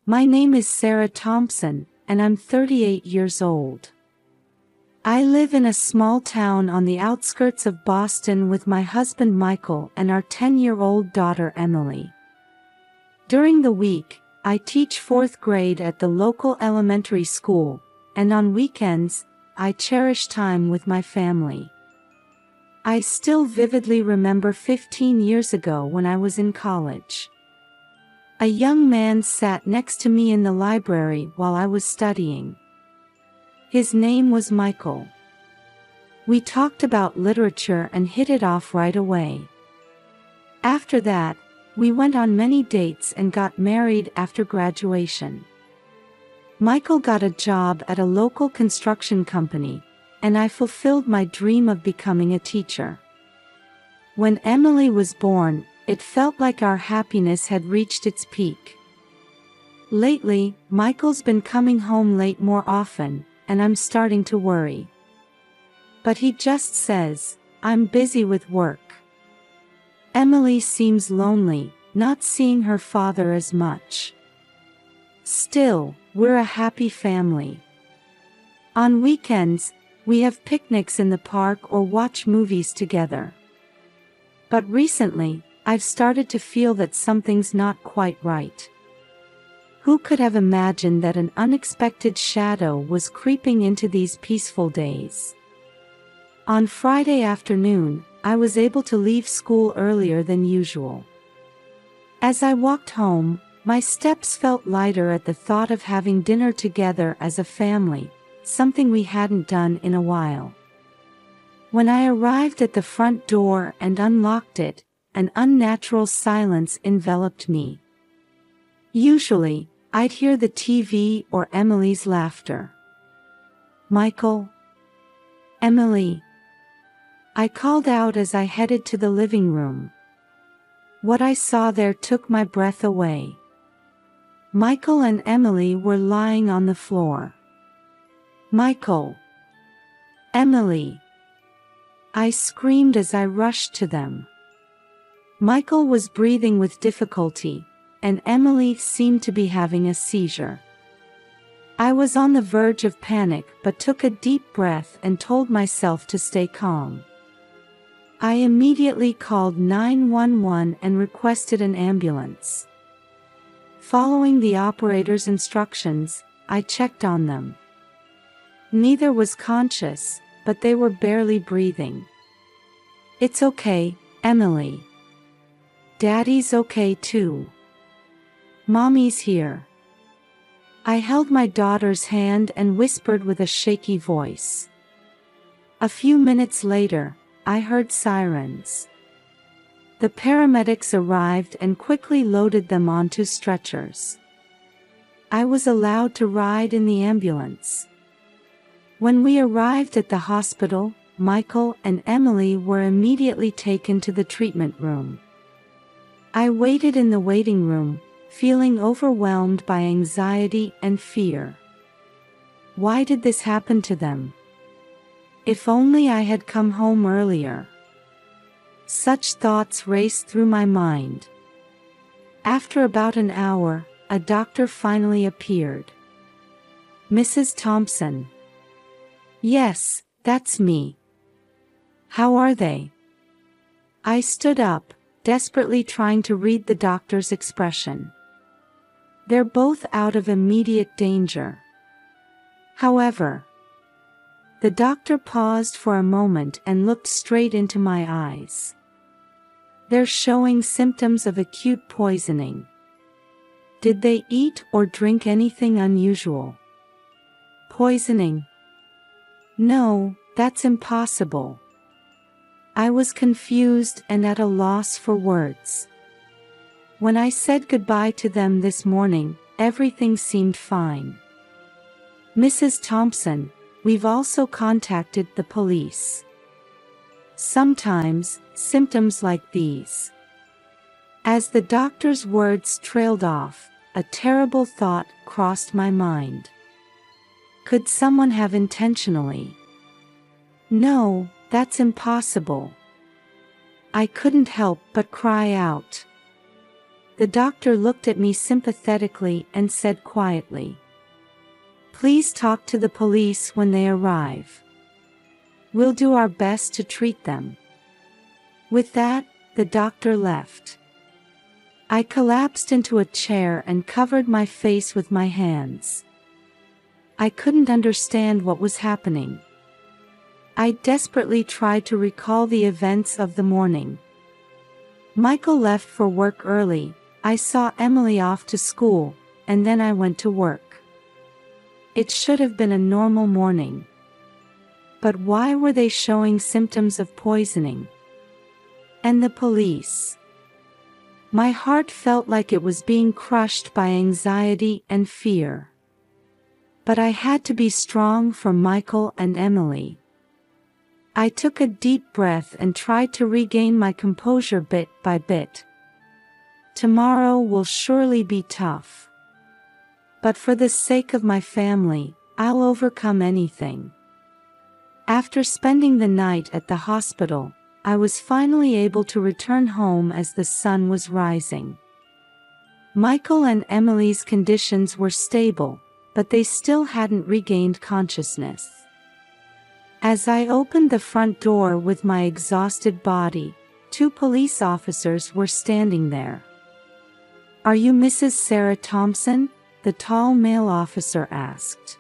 My name is Sarah Thompson, and I'm 38 years old. I live in a small town on the outskirts of Boston with my husband Michael and our 10-year-old daughter Emily. During the week, I teach 4th grade at the local elementary school, and on weekends, I cherish time with my family. I still vividly remember 15 years ago when I was in college. A young man sat next to me in the library while I was studying. His name was Michael. We talked about literature and hit it off right away. After that, we went on many dates and got married after graduation. Michael got a job at a local construction company, and I fulfilled my dream of becoming a teacher. When Emily was born, it felt like our happiness had reached its peak. Lately, Michael's been coming home late more often, and I'm starting to worry. But he just says, "I'm busy with work." Emily seems lonely, not seeing her father as much. Still, we're a happy family. On weekends, we have picnics in the park or watch movies together. But recently, I've started to feel that something's not quite right. Who could have imagined that an unexpected shadow was creeping into these peaceful days? On Friday afternoon, I was able to leave school earlier than usual. As I walked home, my steps felt lighter at the thought of having dinner together as a family, something we hadn't done in a while. When I arrived at the front door and unlocked it, an unnatural silence enveloped me. Usually, I'd hear the TV or Emily's laughter. "Michael? Emily?" I called out as I headed to the living room. What I saw there took my breath away. Michael and Emily were lying on the floor. "Michael! Emily!" I screamed as I rushed to them. Michael was breathing with difficulty, and Emily seemed to be having a seizure. I was on the verge of panic but took a deep breath and told myself to stay calm. I immediately called 911 and requested an ambulance. Following the operator's instructions, I checked on them. Neither was conscious, but they were barely breathing. "It's okay, Emily. Daddy's okay too. Mommy's here." I held my daughter's hand and whispered with a shaky voice. A few minutes later, I heard sirens. The paramedics arrived and quickly loaded them onto stretchers. I was allowed to ride in the ambulance. When we arrived at the hospital, Michael and Emily were immediately taken to the treatment room. I waited in the waiting room, feeling overwhelmed by anxiety and fear. Why did this happen to them? If only I had come home earlier. Such thoughts raced through my mind. After about an hour, a doctor finally appeared. "Mrs. Thompson." "Yes, that's me." "How are they?" I stood up, desperately trying to read the doctor's expression. "They're both out of immediate danger." However, the doctor paused for a moment and looked straight into my eyes. "They're showing symptoms of acute poisoning. Did they eat or drink anything unusual?" "Poisoning? No, that's impossible." I was confused and at a loss for words. When I said goodbye to them this morning, everything seemed fine. "Mrs. Thompson, we've also contacted the police. Sometimes, symptoms like these." As the doctor's words trailed off, a terrible thought crossed my mind. Could someone have intentionally? No, that's impossible. I couldn't help but cry out. The doctor looked at me sympathetically and said quietly, "Please talk to the police when they arrive. We'll do our best to treat them." With that, the doctor left. I collapsed into a chair and covered my face with my hands. I couldn't understand what was happening. I desperately tried to recall the events of the morning. Michael left for work early, I saw Emily off to school, and then I went to work. It should have been a normal morning. But why were they showing symptoms of poisoning? And the police? My heart felt like it was being crushed by anxiety and fear. But I had to be strong for Michael and Emily. I took a deep breath and tried to regain my composure bit by bit. Tomorrow will surely be tough. But for the sake of my family, I'll overcome anything. After spending the night at the hospital, I was finally able to return home as the sun was rising. Michael and Emily's conditions were stable, but they still hadn't regained consciousness. As I opened the front door with my exhausted body, 2 police officers were standing there. "Are you Mrs. Sarah Thompson?" the tall male officer asked.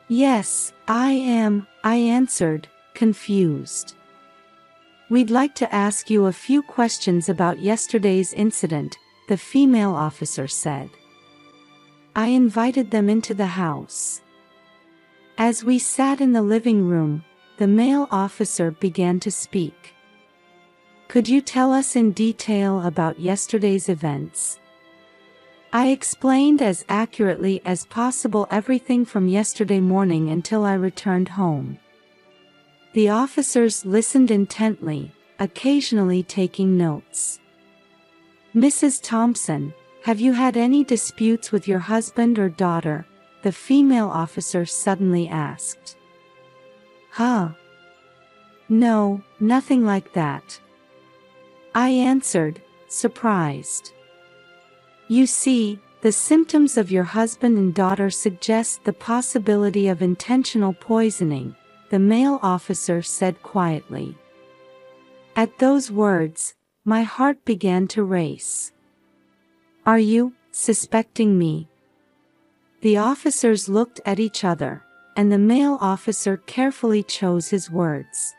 "Yes, I am," I answered, confused. "We'd like to ask you a few questions about yesterday's incident," the female officer said. I invited them into the house. As we sat in the living room, the male officer began to speak. "Could you tell us in detail about yesterday's events?" I explained as accurately as possible everything from yesterday morning until I returned home. The officers listened intently, occasionally taking notes. "Mrs. Thompson, have you had any disputes with your husband or daughter?" the female officer suddenly asked. "Huh? No, nothing like that," I answered, surprised. "You see, the symptoms of your husband and daughter suggest the possibility of intentional poisoning," the male officer said quietly. At those words, my heart began to race. "Are you suspecting me?" The officers looked at each other, and the male officer carefully chose his words.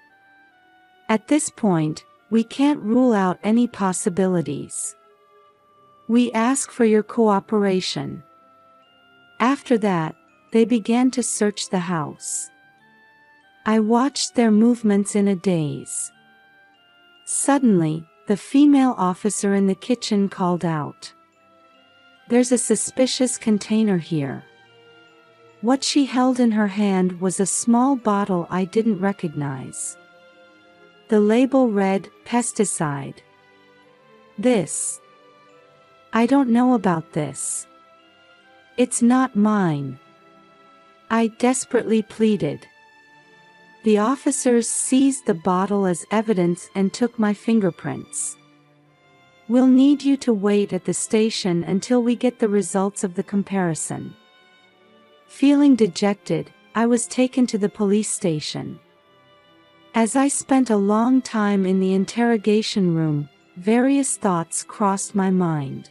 "At this point, we can't rule out any possibilities. We ask for your cooperation." After that, they began to search the house. I watched their movements in a daze. Suddenly, the female officer in the kitchen called out, "There's a suspicious container here." What she held in her hand was a small bottle I didn't recognize. The label read, "Pesticide." "This. I don't know about this. It's not mine," I desperately pleaded. The officers seized the bottle as evidence and took my fingerprints. "We'll need you to wait at the station until we get the results of the comparison." Feeling dejected, I was taken to the police station. As I spent a long time in the interrogation room, various thoughts crossed my mind.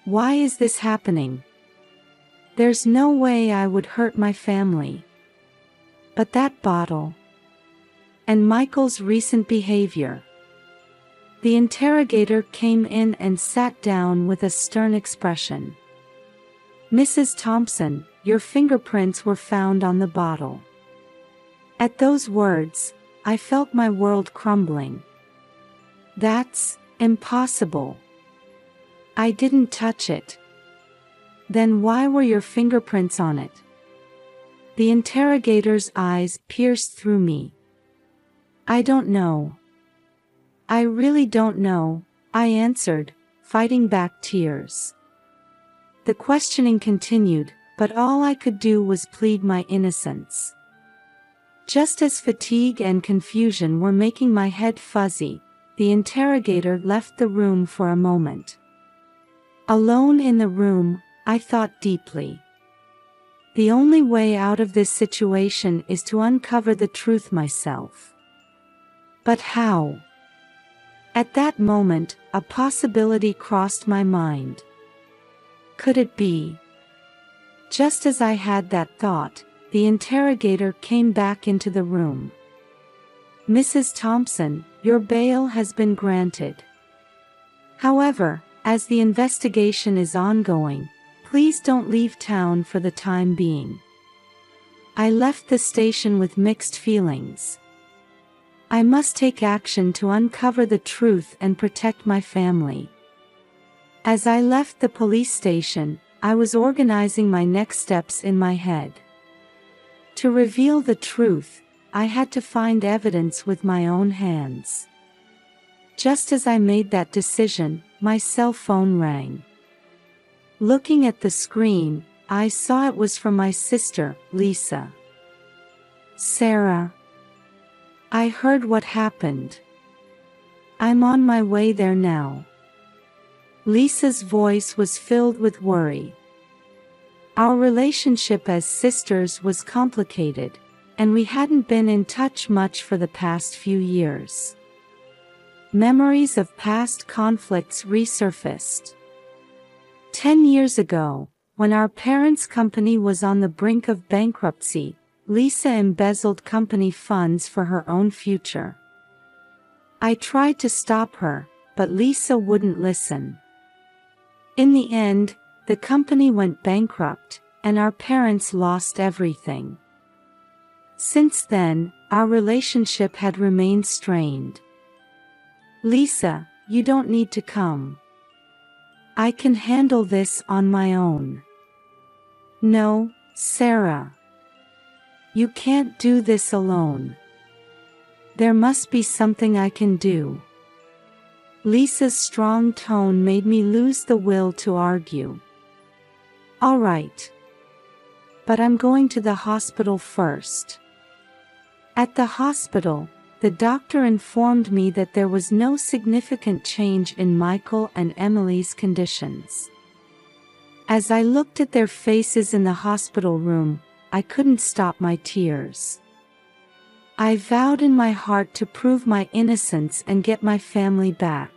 Why is this happening? There's no way I would hurt my family. But that bottle. And Michael's recent behavior. The interrogator came in and sat down with a stern expression. "Mrs. Thompson, your fingerprints were found on the bottle." At those words, I felt my world crumbling. "That's impossible. I didn't touch it." "Then why were your fingerprints on it?" The interrogator's eyes pierced through me. "I don't know. I really don't know," I answered, fighting back tears. The questioning continued, but all I could do was plead my innocence. Just as fatigue and confusion were making my head fuzzy, the interrogator left the room for a moment. Alone in the room, I thought deeply. The only way out of this situation is to uncover the truth myself. But how? At that moment, a possibility crossed my mind. Could it be? Just as I had that thought, the interrogator came back into the room. "Mrs. Thompson, your bail has been granted. However, as the investigation is ongoing, please don't leave town for the time being." I left the station with mixed feelings. I must take action to uncover the truth and protect my family. As I left the police station, I was organizing my next steps in my head. To reveal the truth, I had to find evidence with my own hands. Just as I made that decision, my cell phone rang. Looking at the screen, I saw it was from my sister, Lisa. "Sarah, I heard what happened. I'm on my way there now." Lisa's voice was filled with worry. Our relationship as sisters was complicated, and we hadn't been in touch much for the past few years. Memories of past conflicts resurfaced. 10 years ago, when our parents' company was on the brink of bankruptcy, Lisa embezzled company funds for her own future. I tried to stop her, but Lisa wouldn't listen. In the end, the company went bankrupt, and our parents lost everything. Since then, our relationship had remained strained. "Lisa, you don't need to come. I can handle this on my own." "No, Sarah. You can't do this alone. There must be something I can do." Lisa's strong tone made me lose the will to argue. "All right. But I'm going to the hospital first." At the hospital, the doctor informed me that there was no significant change in Michael and Emily's conditions. As I looked at their faces in the hospital room, I couldn't stop my tears. I vowed in my heart to prove my innocence and get my family back.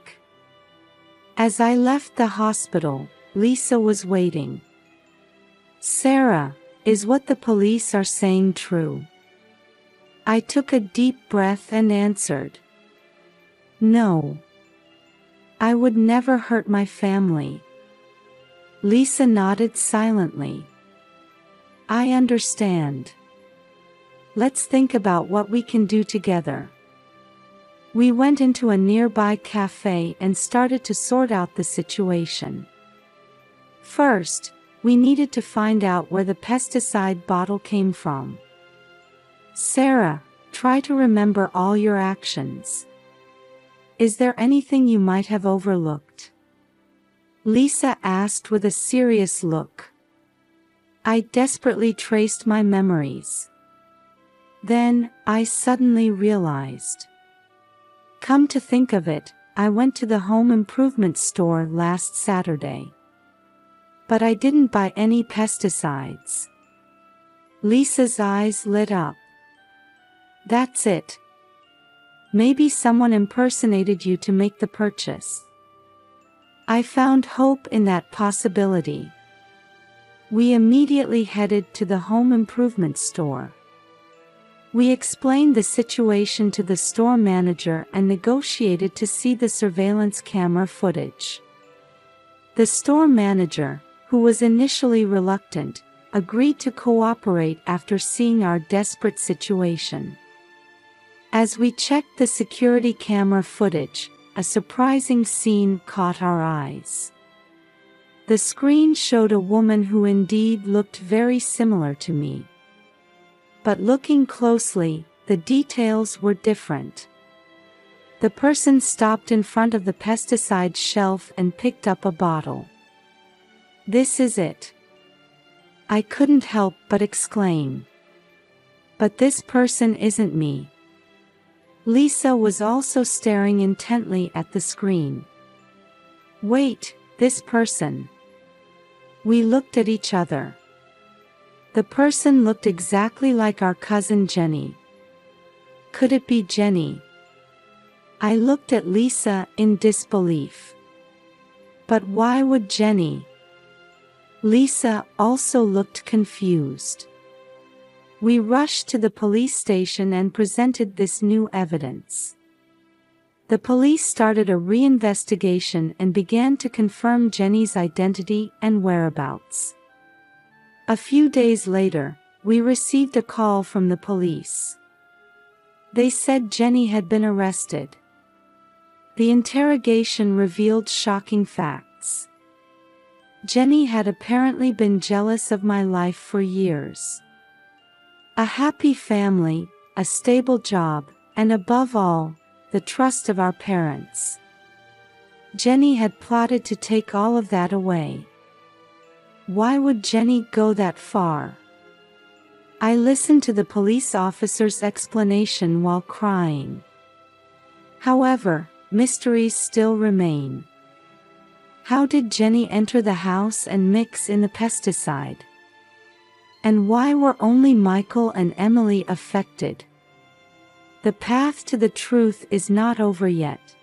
As I left the hospital, Lisa was waiting. "Sarah, is what the police are saying true?" I took a deep breath and answered, "No. I would never hurt my family." Lisa nodded silently. "I understand. Let's think about what we can do together." We went into a nearby cafe and started to sort out the situation. First, we needed to find out where the pesticide bottle came from. "Sarah, try to remember all your actions. Is there anything you might have overlooked?" Lisa asked with a serious look. I desperately traced my memories. Then, I suddenly realized. Come to think of it, I went to the home improvement store last Saturday. But I didn't buy any pesticides. Lisa's eyes lit up. "That's it. Maybe someone impersonated you to make the purchase." I found hope in that possibility. We immediately headed to the home improvement store. We explained the situation to the store manager and negotiated to see the surveillance camera footage. The store manager, who was initially reluctant, agreed to cooperate after seeing our desperate situation. As we checked the security camera footage, a surprising scene caught our eyes. The screen showed a woman who indeed looked very similar to me. But looking closely, the details were different. The person stopped in front of the pesticide shelf and picked up a bottle. "This is it." I couldn't help but exclaim. "But this person isn't me." Lisa was also staring intently at the screen. "Wait, This person. We looked at each other. The person looked exactly like our cousin Jenny. Could it be Jenny? I looked at Lisa in disbelief. But why would Jenny? Lisa also looked confused. We rushed to the police station and presented this new evidence. The police started a reinvestigation and began to confirm Jenny's identity and whereabouts. A few days later, we received a call from the police. They said Jenny had been arrested. The interrogation revealed shocking facts. Jenny had apparently been jealous of my life for years. A happy family, a stable job, and above all, the trust of our parents. Jenny had plotted to take all of that away. Why would Jenny go that far? I listened to the police officer's explanation while crying. However, mysteries still remain. How did Jenny enter the house and mix in the pesticide? And why were only Michael and Emily affected? The path to the truth is not over yet.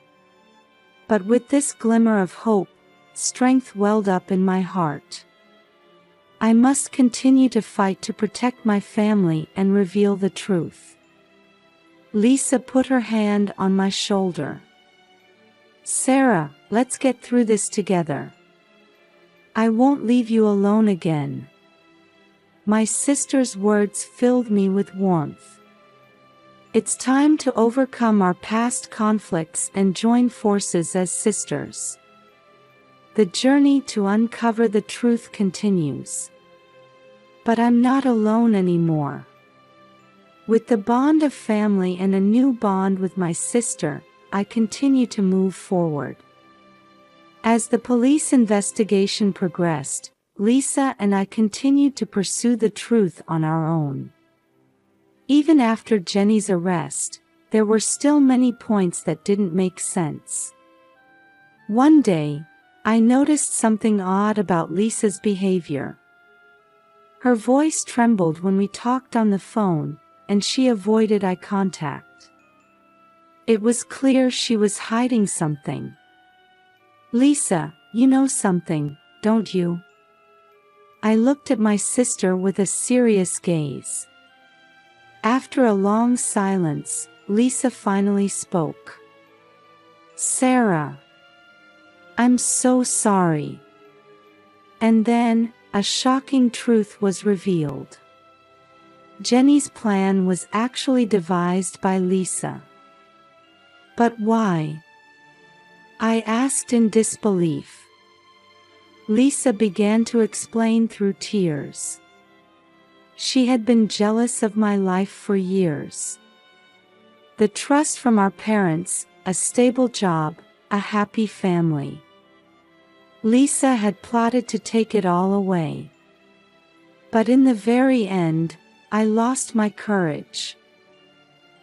But with this glimmer of hope, strength welled up in my heart. I must continue to fight to protect my family and reveal the truth. Lisa put her hand on my shoulder. Sarah, let's get through this together. I won't leave you alone again. My sister's words filled me with warmth. It's time to overcome our past conflicts and join forces as sisters. The journey to uncover the truth continues. But I'm not alone anymore. With the bond of family and a new bond with my sister, I continue to move forward. As the police investigation progressed, Lisa and I continued to pursue the truth on our own. Even after Jenny's arrest, there were still many points that didn't make sense. One day, I noticed something odd about Lisa's behavior. Her voice trembled when we talked on the phone, and she avoided eye contact. It was clear she was hiding something. Lisa, you know something, don't you? I looked at my sister with a serious gaze. After a long silence, Lisa finally spoke. Sarah. I'm so sorry. And then, a shocking truth was revealed. Jenny's plan was actually devised by Lisa. But why? I asked in disbelief. Lisa began to explain through tears. She had been jealous of my life for years. The trust from our parents, a stable job, a happy family. Lisa had plotted to take it all away. But in the very end, I lost my courage.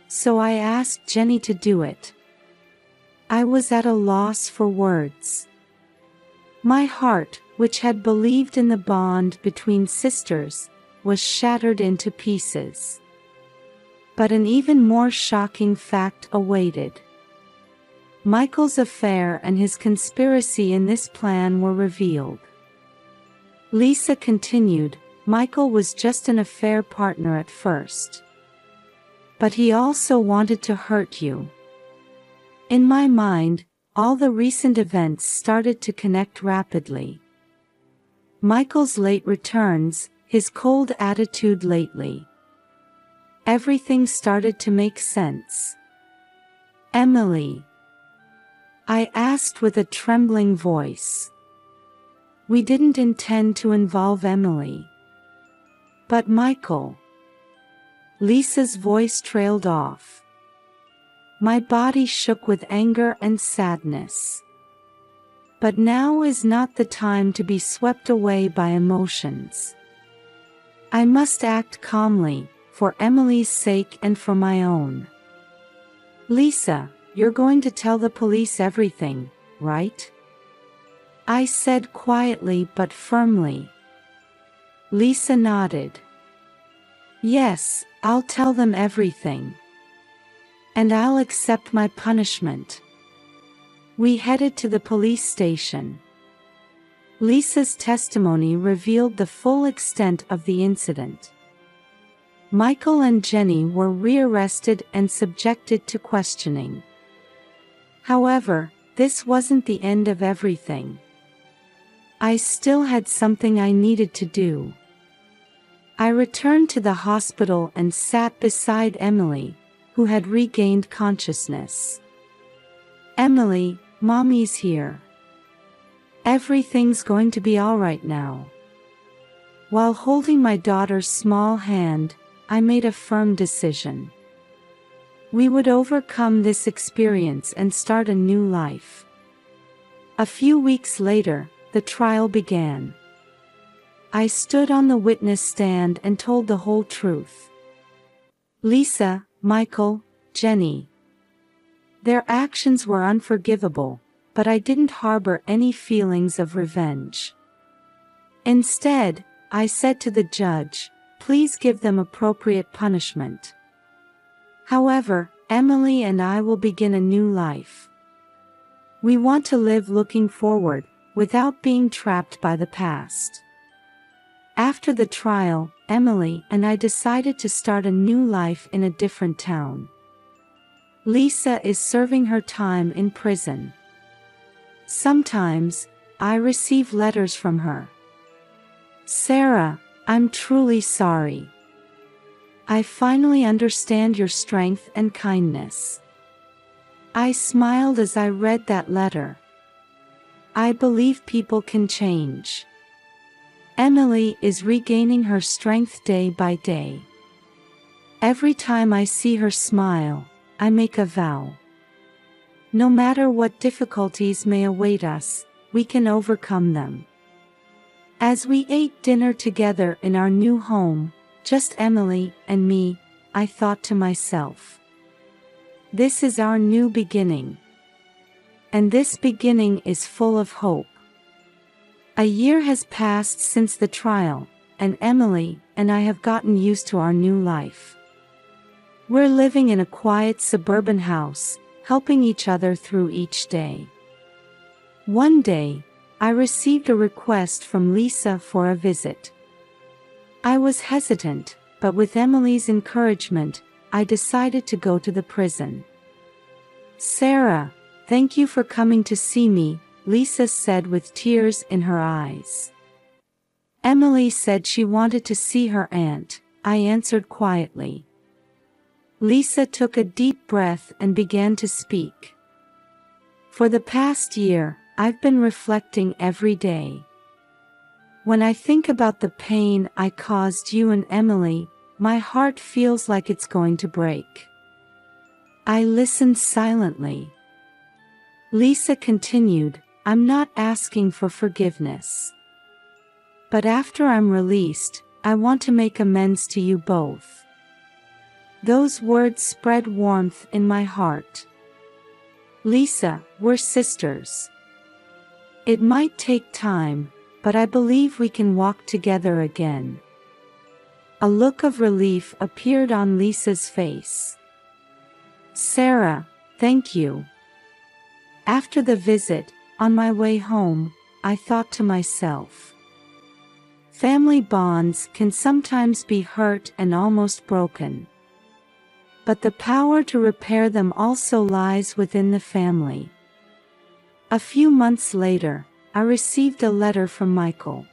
So I asked Jenny to do it. I was at a loss for words. My heart, which had believed in the bond between sisters, was shattered into pieces. But an even more shocking fact awaited. Michael's affair and his conspiracy in this plan were revealed. Lisa continued, Michael was just an affair partner at first. But he also wanted to hurt you. In my mind, all the recent events started to connect rapidly. Michael's late returns, his cold attitude lately. Everything started to make sense. Emily. I asked with a trembling voice. We didn't intend to involve Emily. But Michael. Lisa's voice trailed off. My body shook with anger and sadness. But now is not the time to be swept away by emotions. I must act calmly, for Emily's sake and for my own. Lisa, you're going to tell the police everything, right? I said quietly but firmly. Lisa nodded. Yes, I'll tell them everything. And I'll accept my punishment. We headed to the police station. Lisa's testimony revealed the full extent of the incident. Michael and Jenny were rearrested and subjected to questioning. However, this wasn't the end of everything. I still had something I needed to do. I returned to the hospital and sat beside Emily, who had regained consciousness. Emily, Mommy's here. Everything's going to be all right now. While holding my daughter's small hand, I made a firm decision. We would overcome this experience and start a new life. A few weeks later, the trial began. I stood on the witness stand and told the whole truth. Lisa, Michael, Jenny. Their actions were unforgivable, but I didn't harbor any feelings of revenge. Instead, I said to the judge, please give them appropriate punishment. However, Emily and I will begin a new life. We want to live looking forward, without being trapped by the past. After the trial, Emily and I decided to start a new life in a different town. Lisa is serving her time in prison. Sometimes, I receive letters from her. Sarah, I'm truly sorry. I finally understand your strength and kindness. I smiled as I read that letter. I believe people can change. Emily is regaining her strength day by day. Every time I see her smile, I make a vow. No matter what difficulties may await us, we can overcome them. As we ate dinner together in our new home, just Emily and me, I thought to myself, this is our new beginning. And this beginning is full of hope. A year has passed since the trial, and Emily and I have gotten used to our new life. We're living in a quiet suburban house, helping each other through each day. One day, I received a request from Lisa for a visit. I was hesitant, but with Emily's encouragement, I decided to go to the prison. Sarah, thank you for coming to see me, Lisa said with tears in her eyes. Emily said she wanted to see her aunt, I answered quietly. Lisa took a deep breath and began to speak. For the past year, I've been reflecting every day. When I think about the pain I caused you and Emily, my heart feels like it's going to break. I listened silently. Lisa continued, I'm not asking for forgiveness. But after I'm released, I want to make amends to you both. Those words spread warmth in my heart. Lisa, we're sisters. It might take time, but I believe we can walk together again. A look of relief appeared on Lisa's face. Sarah, thank you. After the visit, on my way home, I thought to myself, family bonds can sometimes be hurt and almost broken. But the power to repair them also lies within the family. A few months later, I received a letter from Michael.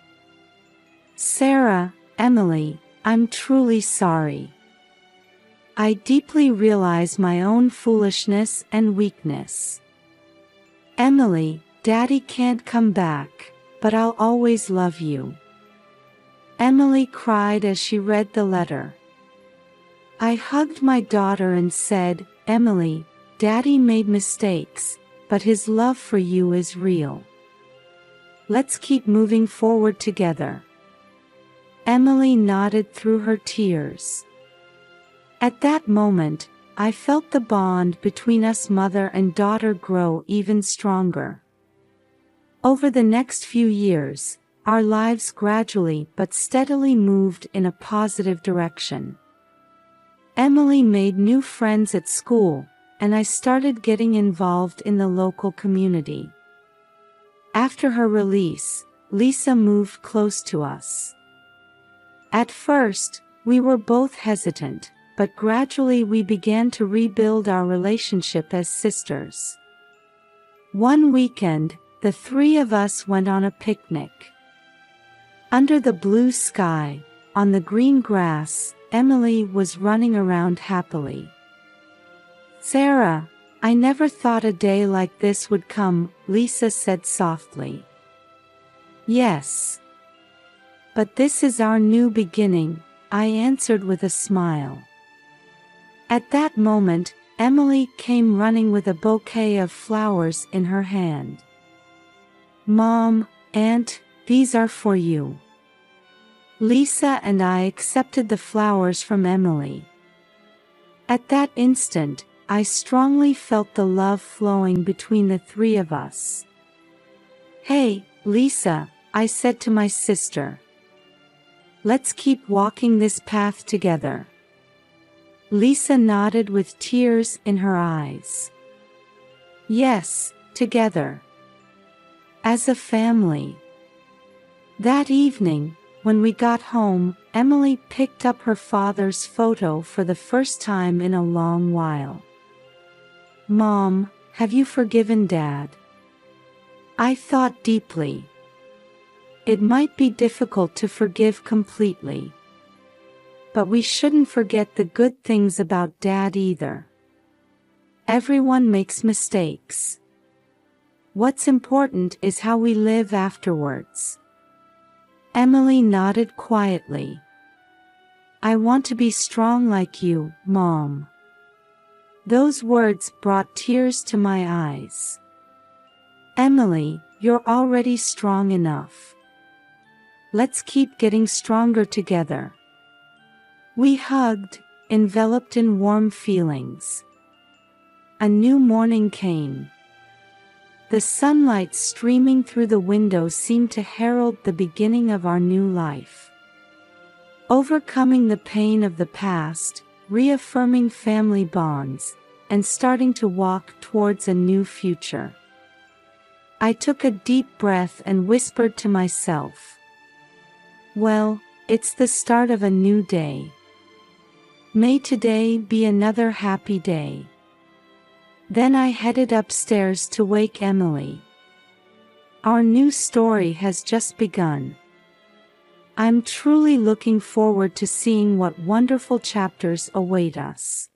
Sarah, Emily, I'm truly sorry. I deeply realize my own foolishness and weakness. Emily, Daddy can't come back, but I'll always love you. Emily cried as she read the letter. I hugged my daughter and said, Emily, Daddy made mistakes, but his love for you is real. Let's keep moving forward together. Emily nodded through her tears. At that moment, I felt the bond between us mother and daughter grow even stronger. Over the next few years, our lives gradually but steadily moved in a positive direction. Emily made new friends at school, and I started getting involved in the local community. After her release, Lisa moved close to us. At first, we were both hesitant, but gradually we began to rebuild our relationship as sisters. One weekend, the three of us went on a picnic. Under the blue sky, on the green grass, Emily was running around happily. "Sarah, I never thought a day like this would come," Lisa said softly. "Yes. But this is our new beginning," I answered with a smile. At that moment, Emily came running with a bouquet of flowers in her hand. "Mom, Aunt, these are for you." Lisa and I accepted the flowers from Emily. At that instant, I strongly felt the love flowing between the three of us. "Hey, Lisa," I said to my sister. "Let's keep walking this path together." Lisa nodded with tears in her eyes. "Yes, together. As a family." That evening, when we got home, Emily picked up her father's photo for the first time in a long while. "Mom, have you forgiven Dad?" I thought deeply. It might be difficult to forgive completely. But we shouldn't forget the good things about Dad either. Everyone makes mistakes. What's important is how we live afterwards. Emily nodded quietly. "I want to be strong like you, Mom." Those words brought tears to my eyes. "Emily, you're already strong enough. Let's keep getting stronger together." We hugged, enveloped in warm feelings. A new morning came. The sunlight streaming through the window seemed to herald the beginning of our new life. Overcoming the pain of the past, reaffirming family bonds, and starting to walk towards a new future. I took a deep breath and whispered to myself, "Well, it's the start of a new day. May today be another happy day." Then I headed upstairs to wake Emily. Our new story has just begun. I'm truly looking forward to seeing what wonderful chapters await us.